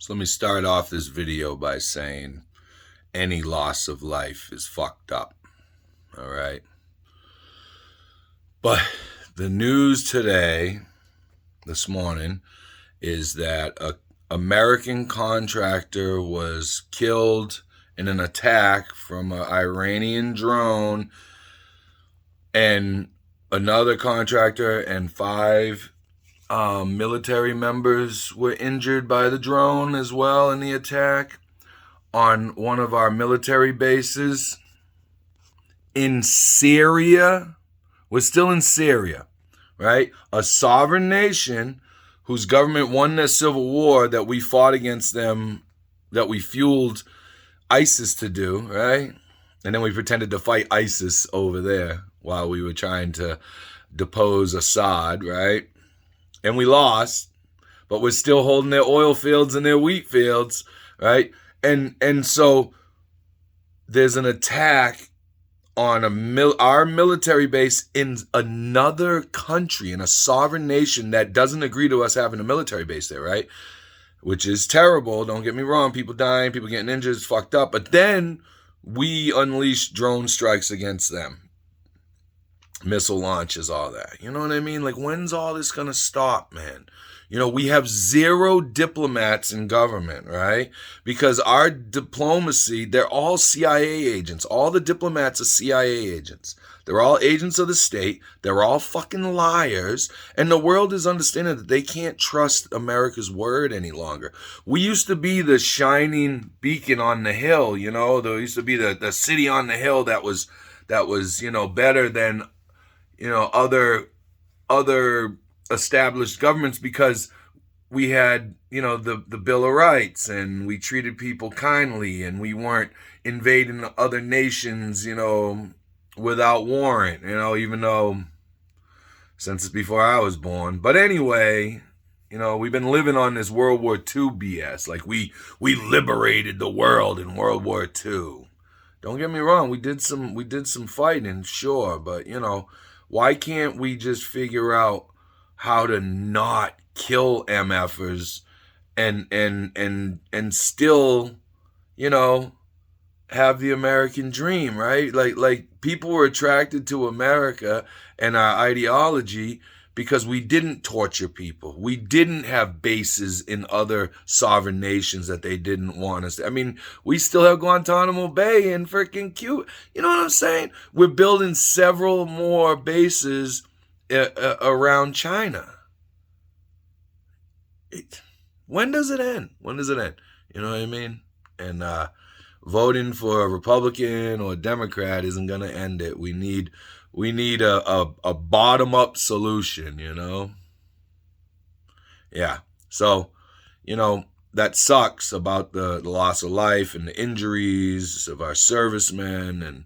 So let me start off this video by saying any loss of life is fucked up. All right. But the news today, this morning, is that an American contractor was killed in an attack from an Iranian drone, and another contractor and five military members were injured by the drone as well in the attack on one of our military bases in Syria. We're still in Syria, right? A sovereign nation whose government won their civil war that we fought against them, that we fueled ISIS to do, right? And then we pretended to fight ISIS over there while we were trying to depose Assad, right? And we lost, but we're still holding their oil fields and their wheat fields, right? And so there's an attack on our military base in another country, in a sovereign nation that doesn't agree to us having a military base there, right? Which is terrible. Don't get me wrong. People dying, people getting injured, it's fucked up. But then we unleash drone strikes against them. Missile launches, all that. You know what I mean? Like, when's all this gonna stop, man? You know, we have zero diplomats in government, right? Because our diplomacy, they're all CIA agents. All the diplomats are CIA agents. They're all agents of the state. They're all fucking liars. And the world is understanding that they can't trust America's word any longer. We used to be the shining beacon on the hill, you know? There used to be the city on the hill that was, you know, better than, you know, other established governments, because we had, you know, the Bill of Rights, and we treated people kindly, and we weren't invading other nations, you know, without warrant, you know, even though since it's before I was born. But anyway, you know, we've been living on this World War II BS. Like, we liberated the world in World War II. Don't get me wrong, we did some fighting, sure, but you know, why can't we just figure out how to not kill MFers and still, you know, have the American dream, right? Like people were attracted to America and our ideology because we didn't torture people. We didn't have bases in other sovereign nations that they didn't want us to. I mean, we still have Guantanamo Bay in freaking Cuba. You know what I'm saying? We're building several more bases around China. When does it end? When does it end? You know what I mean? And voting for a Republican or a Democrat isn't going to end it. We need a bottom-up solution, you know? Yeah. So, you know, that sucks about the loss of life and the injuries of our servicemen and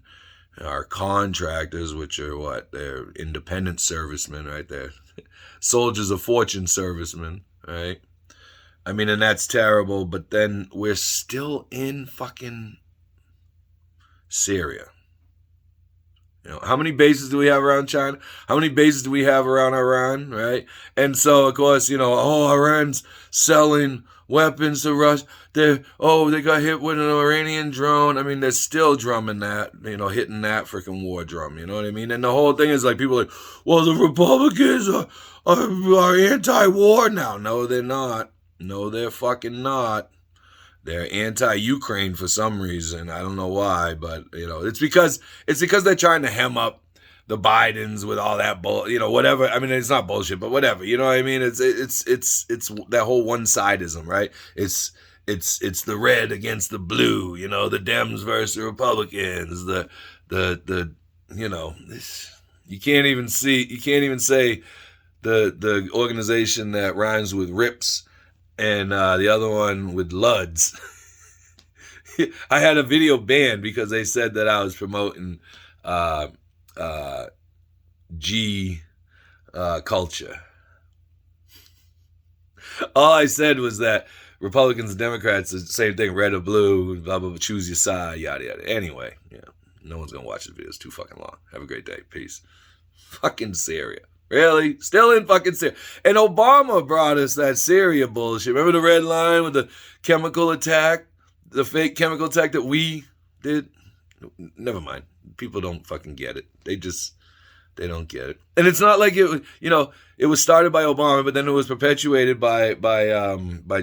our contractors, which are what? They're independent servicemen, right? They're soldiers of fortune servicemen, right? I mean, and that's terrible, but then we're still in fucking Syria. You know, how many bases do we have around China? How many bases do we have around Iran, right? And so, of course, you know, oh, Iran's selling weapons to Russia. They got hit with an Iranian drone. I mean, they're still drumming that, you know, hitting that freaking war drum. You know what I mean? And the whole thing is like, people are like, well, the Republicans are anti-war now. No, they're not. No, they're fucking not. They're anti-Ukraine for some reason. I don't know why, but you know, it's because they're trying to hem up the Bidens with all that you know, whatever. I mean, it's not bullshit, but whatever. You know what I mean? It's that whole one-sidism, right? It's the red against the blue. You know, the Dems versus the Republicans. The you know, you can't even say the organization that rhymes with rips and the other one with Luds. I had a video banned because they said that I was promoting G culture. All I said was that Republicans and Democrats are the same thing, red or blue, blah, blah, blah, choose your side, yada, yada. Anyway, yeah, no one's going to watch this video. It's too fucking long. Have a great day. Peace. Fucking Syria. Really? Still in fucking Syria. And Obama brought us that Syria bullshit. Remember the red line with the chemical attack? The fake chemical attack that we did? Never mind. People don't fucking get it. They don't get it. And it's not like it was started by Obama, but then it was perpetuated by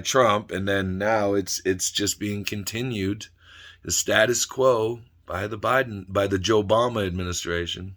Trump, and then now it's just being continued, the status quo by the Joe Obama administration.